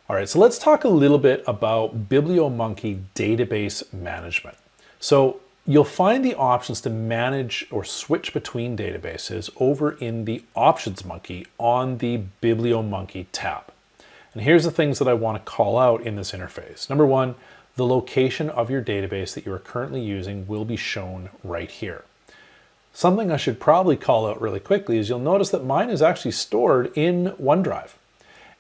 All right, so let's talk a little bit about Biblio Monkey database management. So you'll find the options to manage or switch between databases over in the Options Monkey on the Biblio Monkey tab. And here's the things that I want to call out in this interface. Number one, the location of your database that you are currently using will be shown right here. Something I should probably call out really quickly is you'll notice that mine is actually stored in OneDrive.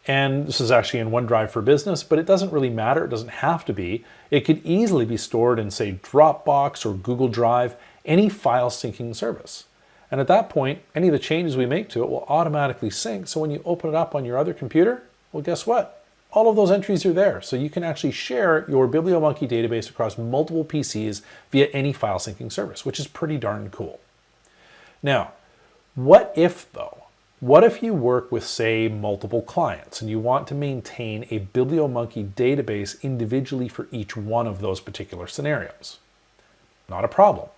And this is actually in OneDrive for Business, but it doesn't really matter. It doesn't have to be. It could easily be stored in, say, Dropbox or Google Drive, any file syncing service. And at that point, any of the changes we make to it will automatically sync. So when you open it up on your other computer, well, guess what? All of those entries are there. So you can actually share your Biblio Monkey database across multiple PCs via any file syncing service, which is pretty darn cool. Now, what if though? What if you work with, say, multiple clients and you want to maintain a Biblio Monkey database individually for each one of those particular scenarios? Not a problem.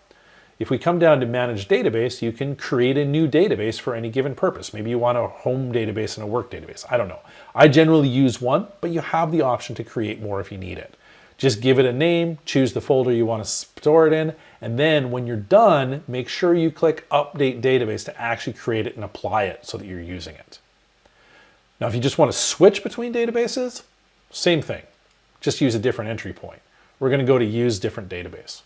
If we come down to Manage Database, you can create a new database for any given purpose. Maybe you want a home database and a work database. I don't know. I generally use one, but you have the option to create more if you need it. Just give it a name, choose the folder you want to store it in, and then when you're done, make sure you click Update Database to actually create it and apply it so that you're using it. Now, if you just want to switch between databases, same thing. Just use a different entry point. We're going to go to Use Different Database.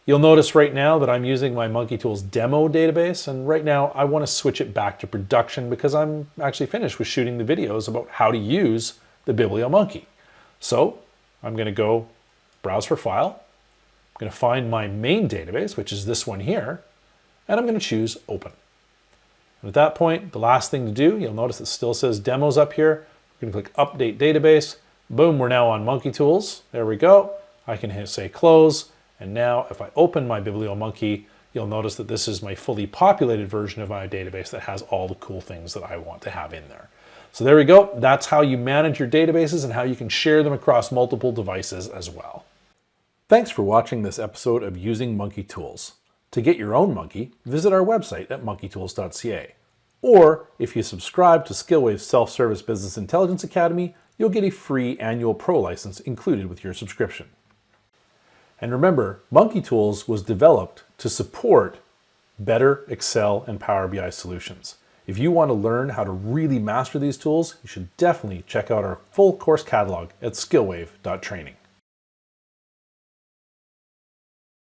You'll notice right now that I'm using my Monkey Tools demo database, and right now I want to switch it back to production because I'm actually finished with shooting the videos about how to use the Biblio Monkey. So I'm going to go Browse for File. I'm going to find my main database, which is this one here, and I'm going to choose Open. And at that point, the last thing to do, you'll notice it still says Demos up here. We're going to click Update Database. Boom, we're now on Monkey Tools. There we go. I can hit say Close. And now if I open my Biblio Monkey, you'll notice that this is my fully populated version of my database that has all the cool things that I want to have in there. So there we go. That's how you manage your databases and how you can share them across multiple devices as well. Thanks for watching this episode of Using Monkey Tools. To get your own monkey, visit our website at monkeytools.ca. Or if you subscribe to Skillwave's Self-Service Business Intelligence Academy, you'll get a free annual pro license included with your subscription. And remember, Monkey Tools was developed to support better Excel and Power BI solutions. If you want to learn how to really master these tools, you should definitely check out our full course catalog at skillwave.training.